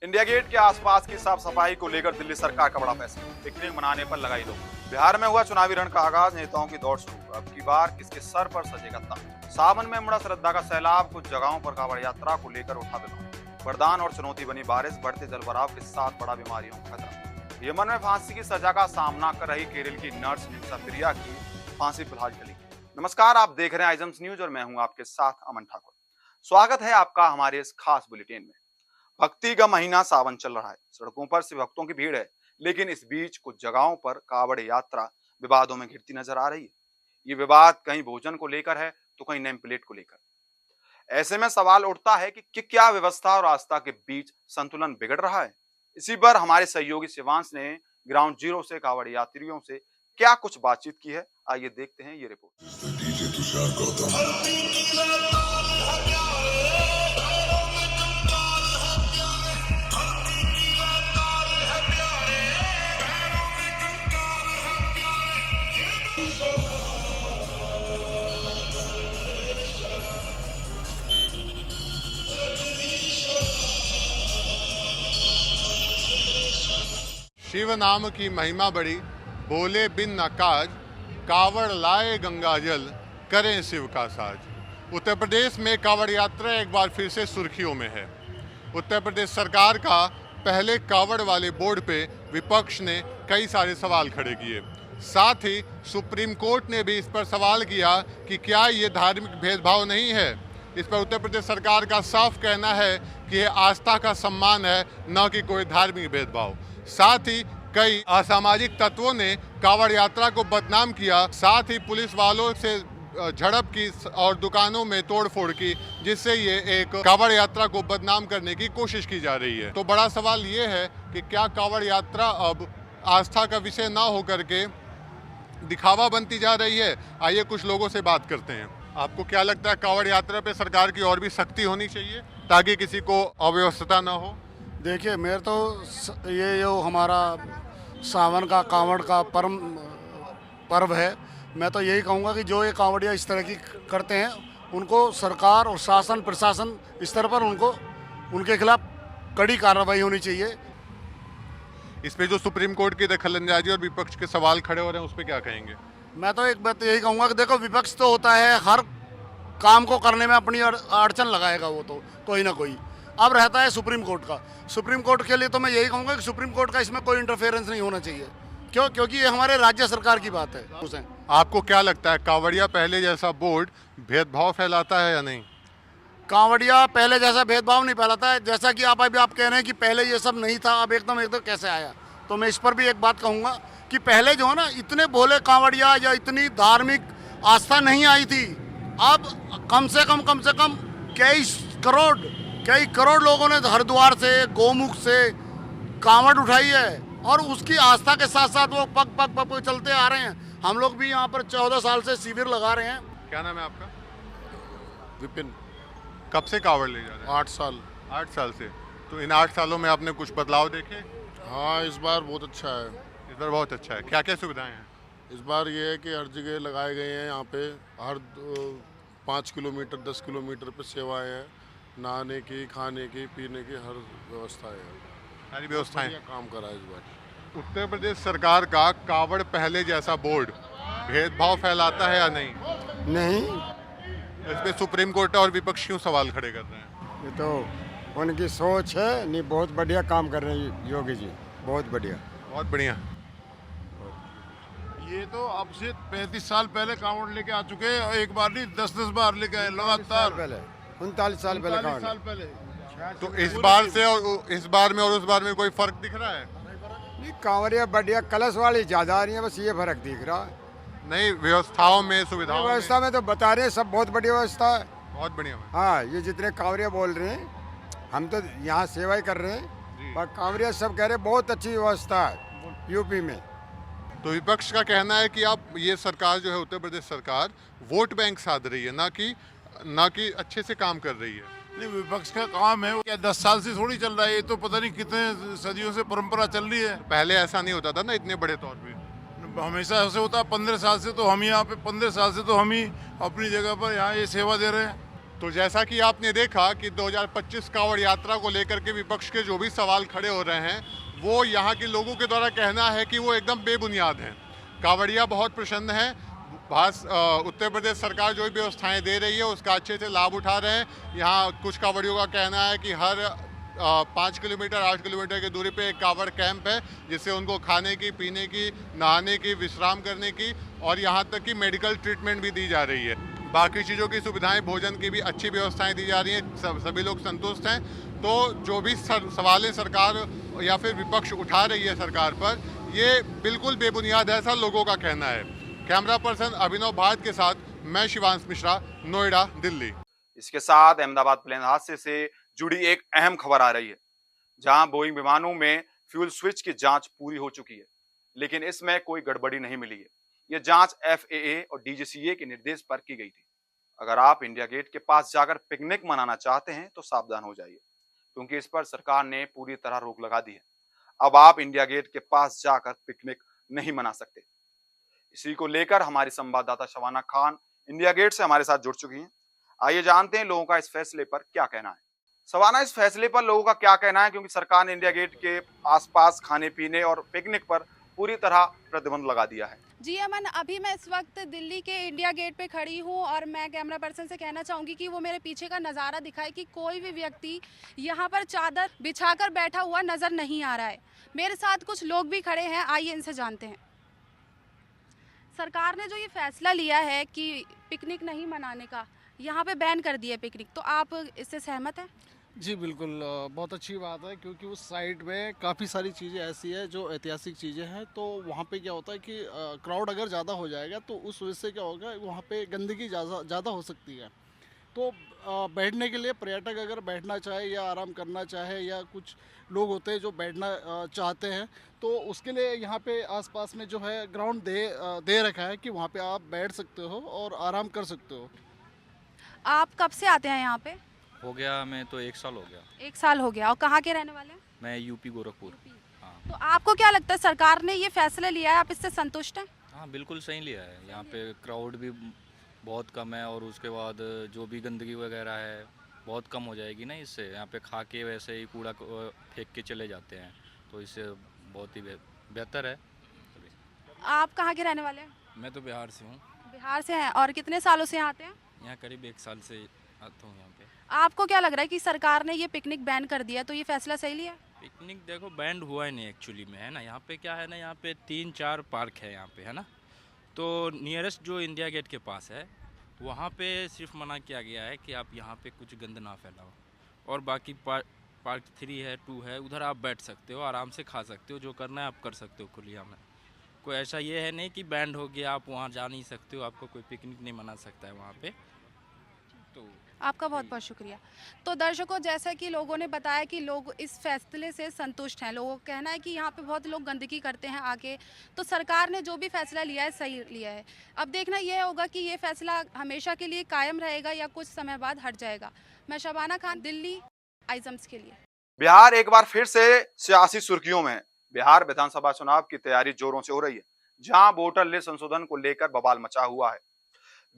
India gate के आसपास की साफ सफाई को लेकर दिल्ली सरकार का बड़ा फैसला। पिकनिक मनाने पर लगाई रोक। बिहार में हुआ चुनावी रण का आगाज, नेताओं की दौड़ शुरू। अब की बार किसके सर पर सजेगा ताज? सावन में मुड़ा श्रद्धा का सैलाब, कुछ जगहों पर कांवड़ यात्रा को लेकर उठा विवाद। वरदान और चुनौती बनी बारिश, बढ़ते जलभराव के साथ बड़ा बीमारियों का खतरा। यमन में फांसी की सजा का सामना कर रही केरल की नर्स निशा प्रिया की फांसी फिलहाल टली। नमस्कार, आप देख रहे हैं आइजम्स न्यूज और मैं हूं आपके साथ अमन ठाकुर। स्वागत है आपका हमारे इस खास बुलेटिन में। भक्ति का महीना सावन चल रहा है, सड़कों पर शिव भक्तों की भीड़ है, लेकिन इस बीच कुछ जगहों पर कावड़ यात्रा विवादों में घिरती नजर आ रही है। ये विवाद कहीं भोजन को लेकर है तो कहीं नेम प्लेट को लेकर। ऐसे में सवाल उठता है कि क्या व्यवस्था और आस्था के बीच संतुलन बिगड़ रहा है? इसी पर हमारे सहयोगी शिवांश ने ग्राउंड जीरो से कावड़ यात्रियों से क्या कुछ बातचीत की है, आइए देखते हैं ये रिपोर्ट। शिव नाम की महिमा बड़ी, बोले बिन न काज, कावड़ लाए गंगा जल, करें शिव का साज। उत्तर प्रदेश में कावड़ यात्रा एक बार फिर से सुर्खियों में है। उत्तर प्रदेश सरकार का पहले कावड़ वाले बोर्ड पे विपक्ष ने कई सारे सवाल खड़े किए। साथ ही सुप्रीम कोर्ट ने भी इस पर सवाल किया कि क्या ये धार्मिक भेदभाव नहीं है। इस पर उत्तर प्रदेश सरकार का साफ कहना है कि यह आस्था का सम्मान है, न कि कोई धार्मिक भेदभाव। साथ ही कई असामाजिक तत्वों ने कावड़ यात्रा को बदनाम किया। साथ ही पुलिस वालों से झड़प की और दुकानों में तोड़फोड़ की, जिससे ये एक कावड़ यात्रा को बदनाम करने की कोशिश की जा रही है। तो बड़ा सवाल ये है कि क्या कावड़ यात्रा अब आस्था का विषय ना होकर के दिखावा बनती जा रही है? आइए कुछ लोगों से बात करते हैं। आपको क्या लगता है, कावड़ यात्रा पे सरकार की और भी सख्ती होनी चाहिए ताकि किसी को अव्यवस्था ना हो? देखिए, मेरे तो ये जो हमारा सावन का कांवड़ का पर्व है, मैं तो यही कहूँगा कि जो ये कांवड़िया इस तरह की करते हैं, उनको सरकार और शासन प्रशासन स्तर पर उनके खिलाफ कड़ी कार्रवाई होनी चाहिए। इस पे जो सुप्रीम कोर्ट की दखलंदाजी और विपक्ष के सवाल खड़े हो रहे हैं, उस पर क्या कहेंगे? मैं तो एक बात यही कहूँगा कि देखो, विपक्ष तो होता है हर काम को करने में अपनी अड़चन लगाएगा, वो तो कोई ना कोई। अब रहता है सुप्रीम कोर्ट का। सुप्रीम कोर्ट के लिए तो मैं यही कहूँगा कि सुप्रीम कोर्ट का इसमें कोई इंटरफेरेंस नहीं होना चाहिए। क्योंकि ये हमारे राज्य सरकार की बात है। आपको क्या लगता है, कांवड़िया पहले जैसा बोर्ड भेदभाव फैलाता है या नहीं? कांवड़िया पहले जैसा भेदभाव नहीं फैलाता है। जैसा कि आप कह रहे हैं कि पहले ये सब नहीं था, अब एकदम कैसे आया। तो मैं इस पर भी एक बात कहूँगा कि पहले जो है ना, इतने भोले कांवड़िया या इतनी धार्मिक आस्था नहीं आई थी। अब कम से कम कई करोड़ लोगों ने हरिद्वार से, गोमुख से कांवड़ उठाई है, और उसकी आस्था के साथ साथ वो पग चलते आ रहे हैं। हम लोग भी यहाँ पर 14 साल से शिविर लगा रहे हैं। क्या नाम है आपका? विपिन। कब से कांवड़ ले जा रहे हैं? 8 साल। 8 साल से। तो इन 8 सालों में आपने कुछ बदलाव देखे? हाँ, इस बार बहुत अच्छा है। इस बार बहुत अच्छा है। क्या क्या सुविधाएं हैं? इस बार ये है कि हर जगह लगाए गए हैं। यहाँ पे हर 5 किलोमीटर 10 किलोमीटर पे सेवाएं हैं, नहाने की, खाने की, पीने की हर व्यवस्था है। सारी व्यवस्थाएं काम करा है इस बार। उत्तर प्रदेश सरकार का कावड़ पहले जैसा बोर्ड भेदभाव फैलाता है या नहीं? नहीं, इस पे सुप्रीम कोर्ट और विपक्ष क्यों सवाल खड़े कर रहे हैं? ये तो उनकी सोच है। नहीं, बहुत बढ़िया काम कर रहे हैं योगी जी, बहुत बढ़िया। बहुत बढ़िया। ये तो अब से 35 साल पहले कांवड़ लेके आ चुके हैं। एक बार नहीं, 10-10 बार लेके आए लगातार। 39 साल पहले 39 साल पहले। तो इस बार से और इस बार में और उस बार में कोई फर्क दिख रहा है? नहीं, कांवरिया बढ़िया कलश वाली ज्यादा आ रही है, बस ये फर्क दिख रहा है। नहीं, व्यवस्थाओं में, सुविधाओं व्यवस्था में तो बता रहे हैं सब बहुत बढ़िया व्यवस्था है। बहुत बढ़िया। हाँ, ये जितने कांवरिया बोल रहे हैं, हम तो यहाँ सेवा ही कर रहे हैं, पर कांवरिया सब कह रहे हैं बहुत अच्छी व्यवस्था है यूपी में। तो विपक्ष का कहना है कि आप ये सरकार जो है, उत्तर प्रदेश सरकार वोट बैंक साध रही है, ना कि अच्छे से काम कर रही है। नहीं, विपक्ष का काम है। क्या 10 साल से थोड़ी चल रहा है, ये तो पता नहीं कितने सदियों से परंपरा चल रही है। पहले ऐसा नहीं होता था ना, इतने बड़े तौर पे। हमेशा ऐसे होता है। 15 साल से तो हम यहाँ पे 15 साल से तो हम ही अपनी जगह पर यहाँ ये सेवा दे रहे हैं। तो जैसा कि आपने देखा कि 2025 कांवड़ यात्रा को लेकर के विपक्ष के जो भी सवाल खड़े हो रहे हैं वो यहाँ के लोगों के द्वारा कहना है कि वो एकदम बेबुनियाद हैं। कांवड़िया बहुत प्रसन्न हैं, उत्तर प्रदेश सरकार जो भी व्यवस्थाएं दे रही है उसका अच्छे से लाभ उठा रहे हैं। यहाँ कुछ कांवड़ियों का कहना है कि हर 5 किलोमीटर 8 किलोमीटर की दूरी पे एक कांवड़ कैंप है जिससे उनको खाने की, पीने की, नहाने की, विश्राम करने की और यहाँ तक कि मेडिकल ट्रीटमेंट भी दी जा रही है। बाकी चीज़ों की सुविधाएं, भोजन की भी अच्छी व्यवस्थाएं दी जा रही हैं। सभी लोग संतुष्ट हैं। तो जो भी सवालें सरकार या फिर विपक्ष उठा रही है सरकार पर, ये बिल्कुल बेबुनियाद है, ऐसा लोगों का कहना है। कैमरा पर्सन अभिनव भारत के साथ मैं शिवांश मिश्रा, नोएडा, दिल्ली। इसके साथ अहमदाबाद प्लेन हादसे से जुड़ी एक अहम खबर आ रही है, जहां बोइंग विमानों में फ्यूल स्विच की जांच पूरी हो चुकी है, लेकिन इसमें कोई गड़बड़ी नहीं मिली है। यह जांच FAA और DGCA के निर्देश पर की गई थी। अगर आप इंडिया गेट के पास जाकर पिकनिक मनाना चाहते हैं तो सावधान हो जाइए, क्योंकि इस पर सरकार ने पूरी तरह रोक लगा दी है। अब आप इंडिया गेट के पास जाकर पिकनिक नहीं मना सकते। इसी को लेकर हमारी संवाददाता शबाना खान इंडिया गेट से हमारे साथ जुड़ चुकी हैं। आइए जानते हैं लोगों का इस फैसले पर क्या कहना है। शबाना, इस फैसले पर लोगों का क्या कहना है, क्योंकि सरकार ने इंडिया गेट के आसपास खाने पीने और पिकनिक पर पूरी तरह प्रतिबंध लगा दिया है। जी अमन, अभी मैं इस वक्त दिल्ली के इंडिया गेट पे खड़ी हूँ और मैं कैमरा पर्सन से कहना चाहूँगी कि वो मेरे पीछे का नज़ारा दिखाए कि कोई भी व्यक्ति यहाँ पर चादर बिछाकर बैठा हुआ नज़र नहीं आ रहा है। मेरे साथ कुछ लोग भी खड़े हैं, आइए इनसे जानते हैं। सरकार ने जो ये फैसला लिया है कि पिकनिक नहीं मनाने का, यहाँ पे बैन कर दिया पिकनिक, तो आप इससे सहमत हैं? जी बिल्कुल, बहुत अच्छी बात है क्योंकि उस साइड में काफ़ी सारी चीज़ें ऐसी है जो ऐतिहासिक चीज़ें हैं। तो वहाँ पे क्या होता है कि क्राउड अगर ज़्यादा हो जाएगा तो उस वजह से क्या होगा, वहाँ पे गंदगी ज़्यादा हो सकती है। तो बैठने के लिए पर्यटक अगर बैठना चाहे या आराम करना चाहे, या कुछ लोग होते हैं जो बैठना चाहते हैं, तो उसके लिए यहाँ पे आसपास में जो है ग्राउंड दे रखा है कि वहाँ पे आप बैठ सकते हो और आराम कर सकते हो। आप कब से आते हैं यहाँ पे? हो गया, मैं तो 1 साल हो गया। 1 साल हो गया। और कहाँ के रहने वाले हैं? मैं यूपी गोरखपुर। हाँ। तो आपको क्या लगता है, सरकार ने ये फैसला लिया है, आप इससे संतुष्ट हैं? हाँ, बिल्कुल सही लिया है। यहाँ पे क्राउड भी बहुत कम है और उसके बाद जो भी गंदगी वगैरह है बहुत कम हो जाएगी ना इससे। यहाँ पे खा के वैसे ही कूड़ा फेंक के चले जाते हैं, तो इससे बहुत ही बेहतर है। आप कहाँ के रहने वाले हैं? मैं तो बिहार से हूँ। बिहार से हैं। और कितने सालों से यहाँ आते हैं? यहाँ करीब 1 साल से आता हूँ यहाँ पे। आपको क्या लग रहा है कि सरकार ने ये पिकनिक बैन कर दिया, तो ये फैसला सही लिया? पिकनिक देखो बैंड हुआ ही नहीं एक्चुअली में, है ना। यहाँ पे क्या है ना, यहाँ पे 3-4 पार्क है यहाँ पे, है ना। तो नियरेस्ट जो इंडिया गेट के पास है वहाँ पे सिर्फ मना किया गया है कि आप यहाँ पे कुछ गंद ना फैलाओ, और बाकी पार्क 3 है, 2 है, उधर आप बैठ सकते हो, आराम से खा सकते हो, जो करना है आप कर सकते हो खुलिया में। कोई ऐसा ये है नहीं कि बैंड हो गया आप वहाँ जा नहीं सकते हो, आपको कोई पिकनिक नहीं मना सकता है वहाँ पे। तो आपका बहुत बहुत शुक्रिया। तो दर्शकों, जैसा कि लोगों ने बताया कि लोग इस फैसले से संतुष्ट हैं। लोगों का कहना है कि यहाँ पे बहुत लोग गंदगी करते हैं आके, तो सरकार ने जो भी फैसला लिया है सही लिया है। अब देखना यह होगा कि ये फैसला हमेशा के लिए कायम रहेगा या कुछ समय बाद हट जाएगा। मैं शबाना खान, दिल्ली आइजम्स के लिए। बिहार एक बार फिर से सियासी सुर्खियों में है। बिहार विधानसभा चुनाव की तैयारी जोरों से हो रही है, जहां वोटर लिस्ट संशोधन को लेकर बवाल मचा हुआ है।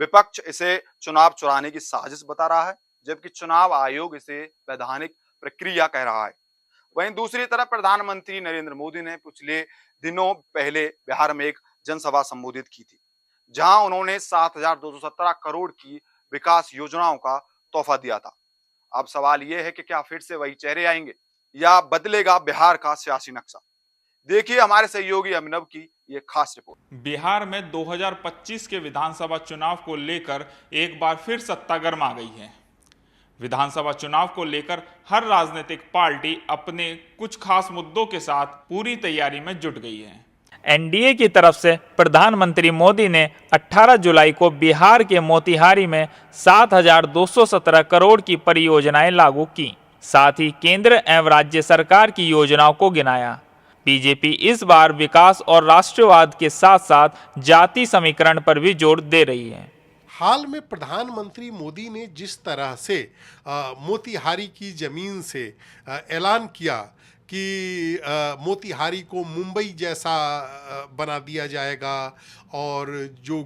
विपक्ष इसे चुनाव चुराने की साजिश बता रहा है, जबकि चुनाव आयोग इसे वैधानिक प्रक्रिया कह रहा है। वहीं दूसरी तरफ प्रधानमंत्री नरेंद्र मोदी ने पिछले दिनों पहले बिहार में एक जनसभा संबोधित की थी, जहां उन्होंने 7,217 करोड़ की विकास योजनाओं का तोहफा दिया था। अब सवाल यह है कि क्या फिर से वही चेहरे आएंगे या बदलेगा बिहार का सियासी नक्शा। देखिए हमारे सहयोगी अभिनव की ये खास रिपोर्ट। बिहार में 2025 के विधानसभा चुनाव को लेकर एक बार फिर सत्ता गर्मा गई है। विधानसभा चुनाव को लेकर हर राजनीतिक पार्टी अपने कुछ खास मुद्दों के साथ पूरी तैयारी में जुट गई है। एनडीए की तरफ से प्रधानमंत्री मोदी ने 18 जुलाई को बिहार के मोतिहारी में 7,217 करोड़ की परियोजनाएं लागू की। साथ ही केंद्र एवं राज्य सरकार की योजनाओं को गिनाया। बीजेपी इस बार विकास और राष्ट्रवाद के साथ साथ जाति समीकरण पर भी जोर दे रही है। हाल में प्रधानमंत्री मोदी ने जिस तरह से मोतिहारी की जमीन से ऐलान किया कि मोतिहारी को मुंबई जैसा बना दिया जाएगा और जो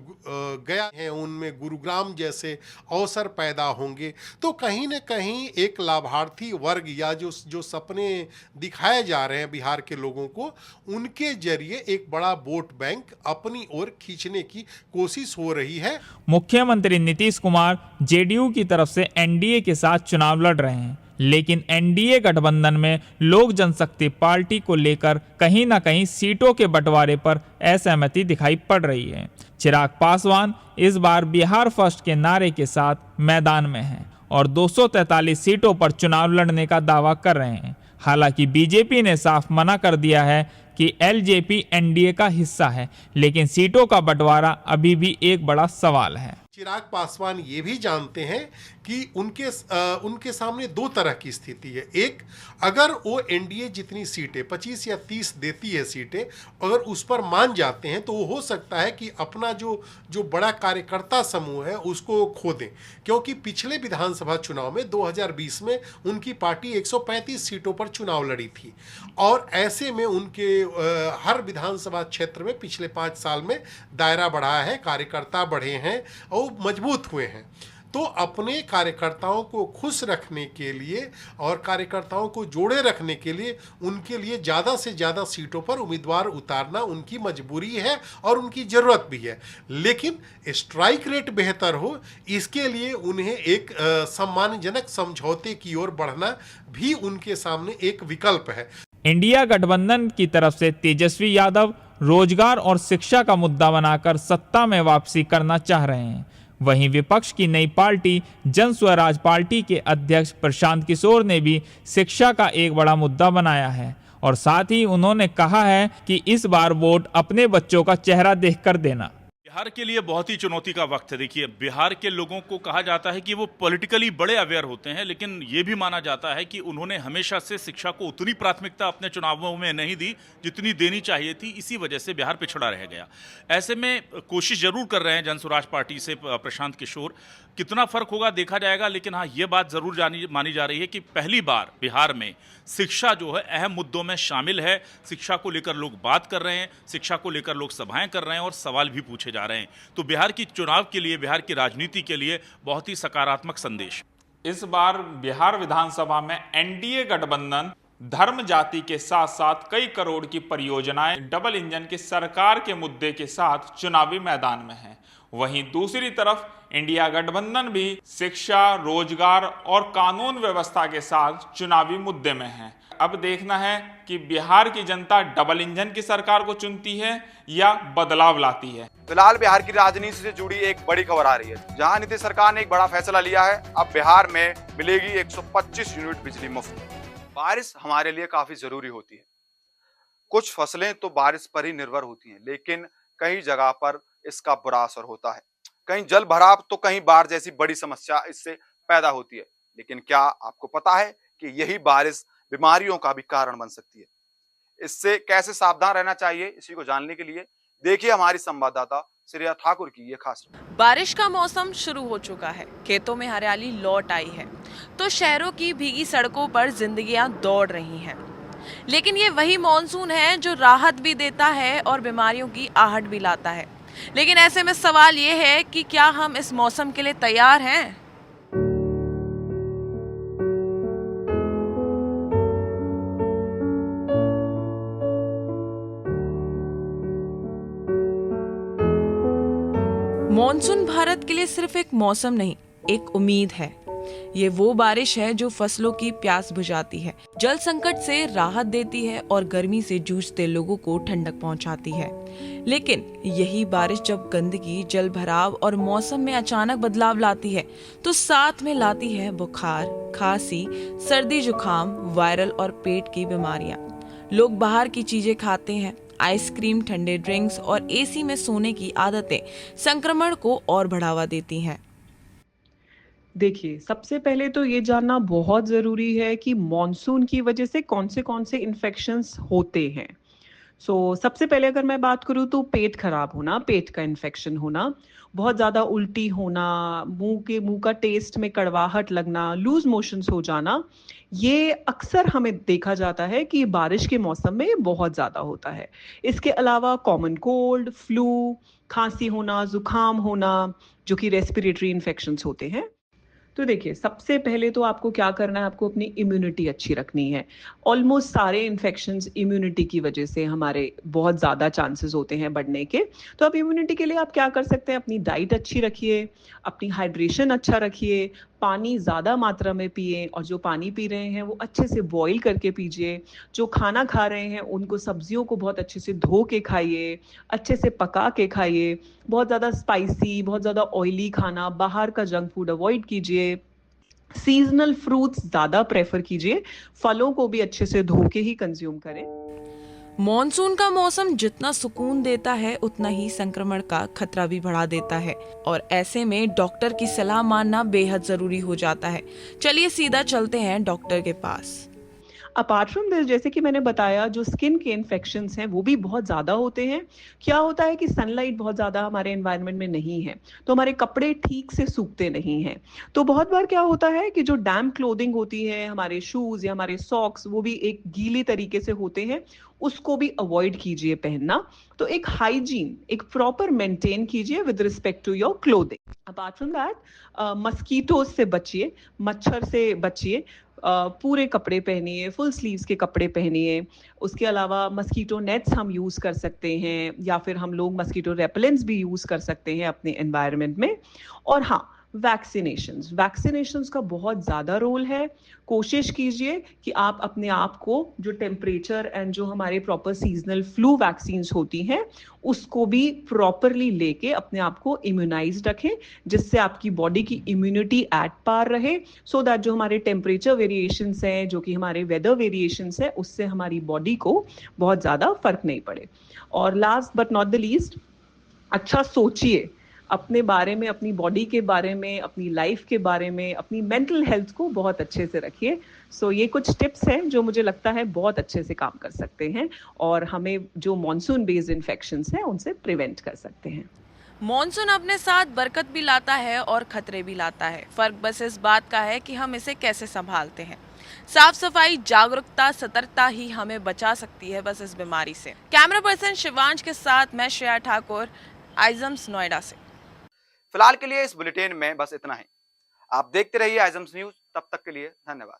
गया है उनमें गुरुग्राम जैसे अवसर पैदा होंगे, तो कहीं न कहीं एक लाभार्थी वर्ग या जो सपने दिखाए जा रहे हैं बिहार के लोगों को, उनके जरिए एक बड़ा वोट बैंक अपनी ओर खींचने की कोशिश हो रही है। मुख्यमंत्री नीतीश कुमार जेडीयू की तरफ से एनडीए के साथ चुनाव लड़ रहे हैं, लेकिन एनडीए गठबंधन में लोक जनशक्ति पार्टी को लेकर कहीं ना कहीं सीटों के बंटवारे पर असहमति दिखाई पड़ रही है। चिराग पासवान इस बार बिहार फर्स्ट के नारे के साथ मैदान में हैं और 243 सीटों पर चुनाव लड़ने का दावा कर रहे हैं। हालांकि बीजेपी ने साफ मना कर दिया है कि एलजेपी एनडीए का हिस्सा है, लेकिन सीटों का बंटवारा अभी भी एक बड़ा सवाल है। चिराग पासवान ये भी जानते हैं कि उनके सामने दो तरह की स्थिति है। एक, अगर वो एनडीए जितनी सीटें 25 या 30 देती है सीटें, अगर उस पर मान जाते हैं तो वो हो सकता है कि अपना जो बड़ा कार्यकर्ता समूह है उसको खो दें, क्योंकि पिछले विधानसभा चुनाव में 2020 में उनकी पार्टी 135 सीटों पर चुनाव लड़ी थी और ऐसे में उनके हर विधानसभा क्षेत्र में पिछले 5 साल में दायरा बढ़ा है, कार्यकर्ता बढ़े हैं और मजबूत हुए हैं। तो अपने कार्यकर्ताओं को खुश रखने के लिए और कार्यकर्ताओं को जोड़े रखने के लिए उनके लिए ज़्यादा से ज़्यादा सीटों पर उम्मीदवार उतारना उनकी मजबूरी है और उनकी ज़रूरत भी है, लेकिन स्ट्राइक रेट बेहतर हो इसके लिए उन्हें एक सम्मानजनक समझौते की ओर बढ़ना भी उनके सामने एक विकल्प है। इंडिया गठबंधन की तरफ से तेजस्वी यादव रोजगार और शिक्षा का मुद्दा बनाकर सत्ता में वापसी करना चाह रहे हैं। वहीं विपक्ष की नई पार्टी जन स्वराज पार्टी के अध्यक्ष प्रशांत किशोर ने भी शिक्षा का एक बड़ा मुद्दा बनाया है और साथ ही उन्होंने कहा है कि इस बार वोट अपने बच्चों का चेहरा देखकर देना। बिहार के लिए बहुत ही चुनौती का वक्त है। देखिए, बिहार के लोगों को कहा जाता है कि वो पॉलिटिकली बड़े अवेयर होते हैं, लेकिन ये भी माना जाता है कि उन्होंने हमेशा से शिक्षा को उतनी प्राथमिकता अपने चुनावों में नहीं दी जितनी देनी चाहिए थी। इसी वजह से बिहार पिछड़ा रह गया। ऐसे में कोशिश जरूर कर रहे हैं जन स्वराज पार्टी से प्रशांत किशोर। कितना फर्क होगा देखा जाएगा, लेकिन हाँ, ये बात जरूर मानी जा रही है कि पहली बार बिहार में शिक्षा जो है अहम मुद्दों में शामिल है। शिक्षा को लेकर लोग बात कर रहे हैं, शिक्षा को लेकर लोग सभाएं कर रहे हैं और सवाल भी पूछे जा रहे हैं। तो बिहार की चुनाव के लिए, बिहार की राजनीति के लिए बहुत ही सकारात्मक संदेश। इस बार बिहार विधानसभा में एनडीए गठबंधन धर्म जाति के साथ साथ कई करोड़ की परियोजनाएं, डबल इंजन की सरकार के मुद्दे के साथ चुनावी मैदान में है। वहीं दूसरी तरफ इंडिया गठबंधन भी शिक्षा, रोजगार और कानून व्यवस्था के साथ चुनावी मुद्दे में है। अब देखना है कि बिहार की जनता डबल इंजन की सरकार को चुनती है या बदलाव लाती है। फिलहाल बिहार की राजनीति से जुड़ी एक बड़ी खबर आ रही है, जहां नीतीश सरकार ने एक बड़ा फैसला लिया है। अब बिहार में मिलेगी 125 यूनिट बिजली मुफ्त। बारिश हमारे लिए काफी जरूरी होती है। कुछ फसलें तो बारिश पर ही निर्भर होती हैं, लेकिन कई जगह पर इसका बुरा असर होता है। कहीं जल भराव तो कहीं बाढ़ जैसी बड़ी समस्या इससे पैदा होती है। लेकिन क्या आपको पता है कि यही बारिश बीमारियों का भी कारण बन सकती है? इससे कैसे सावधान रहना चाहिए, इसी को जानने के लिए देखिए हमारी संवाददाता श्रेया ठाकुर की ये खास रिपोर्ट। बारिश का मौसम शुरू हो चुका है, खेतों में हरियाली लौट आई है, तो शहरों की भीगी सड़कों पर जिंदगियां दौड़ रही हैं। लेकिन ये वही मॉनसून है जो राहत भी देता है और बीमारियों की आहट भी लाता है। लेकिन ऐसे में सवाल ये है कि क्या हम इस मौसम के लिए तैयार हैं? मॉनसून भारत के लिए सिर्फ एक मौसम नहीं, एक उम्मीद है। ये वो बारिश है जो फसलों की प्यास बुझाती है, जल संकट से राहत देती है और गर्मी से जूझते लोगों को ठंडक पहुंचाती है। लेकिन यही बारिश जब गंदगी, जल भराव और मौसम में अचानक बदलाव लाती है, तो साथ में लाती है बुखार, खांसी, सर्दी, जुकाम, वायरल और पेट की बीमारियां। लोग बाहर की चीजें खाते हैं, आइसक्रीम, ठंडे ड्रिंक्स और एसी में सोने की आदतें संक्रमण को और बढ़ावा देती हैं। देखिए, सबसे पहले तो ये जानना बहुत ज़रूरी है कि मॉनसून की वजह से कौन से इन्फेक्शंस होते हैं। सबसे पहले अगर मैं बात करूँ तो पेट खराब होना, पेट का इन्फेक्शन होना, बहुत ज़्यादा उल्टी होना, मुंह का टेस्ट में कड़वाहट लगना, लूज मोशंस हो जाना, ये अक्सर हमें देखा जाता है कि बारिश के मौसम में बहुत ज़्यादा होता है। इसके अलावा कॉमन कोल्ड, फ्लू, खांसी होना, जुकाम होना, जो कि रेस्पिरेटरी इन्फेक्शंस होते हैं। तो देखिए, सबसे पहले तो आपको क्या करना है, आपको अपनी इम्यूनिटी अच्छी रखनी है। ऑलमोस्ट सारे इन्फेक्शंस इम्यूनिटी की वजह से हमारे बहुत ज़्यादा चांसेस होते हैं बढ़ने के। तो आप इम्यूनिटी के लिए आप क्या कर सकते हैं, अपनी डाइट अच्छी रखिए, अपनी हाइड्रेशन अच्छा रखिए, पानी ज़्यादा मात्रा में पिए और जो पानी पी रहे हैं वो अच्छे से बॉईल करके पीजिए। जो खाना खा रहे हैं उनको सब्जियों को बहुत अच्छे से धो के खाइए, अच्छे से पका के खाइए। बहुत ज़्यादा स्पाइसी, बहुत ज़्यादा ऑयली खाना, बाहर का जंक फूड अवॉइड कीजिए। सीजनल फ्रूट्स ज़्यादा प्रेफर कीजिए, फलों को भी अच्छे से धो के ही कंज्यूम करें। मॉनसून का मौसम जितना सुकून देता है उतना ही संक्रमण का खतरा भी बढ़ा देता है और ऐसे में डॉक्टर की सलाह मानना बेहद जरूरी हो जाता है। चलिए सीधा चलते हैं डॉक्टर के पास। अपार्ट फ्रॉम दिस, जैसे कि मैंने बताया, जो स्किन के इन्फेक्शंस हैं वो भी बहुत ज़्यादा होते हैं। क्या होता है कि सनलाइट बहुत ज़्यादा हमारे एनवायरनमेंट में नहीं है, तो हमारे कपड़े ठीक से सूखते नहीं हैं। तो बहुत बार क्या होता है कि जो डैम्प क्लोथिंग होती है, हमारे शूज़ या हमारे सॉक्स, वो भी एक गीले तरीके से होते हैं, उसको भी अवॉइड कीजिए पहनना। तो एक हाइजीन, एक प्रॉपर मेंटेन कीजिए with respect to your clothing. Apart from that, mosquitoes से बचिए, मच्छर से बचिए। पूरे कपड़े पहनिए, फुल स्लीव्स के कपड़े पहनिए। उसके अलावा मस्कीटो नेट्स हम यूज़ कर सकते हैं या फिर हम लोग मस्कीटो रेपेलेंट्स भी यूज़ कर सकते हैं अपने एनवायरनमेंट में। और हाँ, वैक्सीनेशंस का बहुत ज़्यादा रोल है। कोशिश कीजिए कि आप अपने आप को जो टेम्परेचर एंड जो हमारे प्रॉपर सीजनल फ्लू वैक्सीन्स होती हैं उसको भी प्रॉपरली लेके अपने आप को इम्यूनाइज्ड रखें, जिससे आपकी बॉडी की इम्यूनिटी एट पार रहे, सो दैट जो हमारे टेम्परेचर वेरिएशंस हैं, जो कि हमारे वेदर वेरिएशंस हैं, उससे हमारी बॉडी को बहुत ज़्यादा फर्क नहीं पड़े। और last but not the least, अच्छा सोचिए अपने बारे में, अपनी बॉडी के बारे में, अपनी लाइफ के बारे में, अपनी मेंटल हेल्थ को बहुत अच्छे से रखिए। ये कुछ टिप्स हैं जो मुझे लगता है बहुत अच्छे से काम कर सकते हैं और हमें जो मॉनसून बेस्ड इन्फेक्शंस हैं उनसे प्रिवेंट कर सकते हैं। मॉनसून अपने साथ बरकत भी लाता है और खतरे भी लाता है। फर्क बस इस बात का है कि हम इसे कैसे संभालते हैं। साफ सफाई, जागरूकता, सतर्कता ही हमें बचा सकती है बस इस बीमारी से। कैमरा पर्सन शिवांश के साथ मैं श्रेया ठाकुर, आइजम्स नोएडा से। फिलहाल के लिए इस बुलेटिन में बस इतना ही। आप देखते रहिए आइजम्स न्यूज। तब तक के लिए धन्यवाद।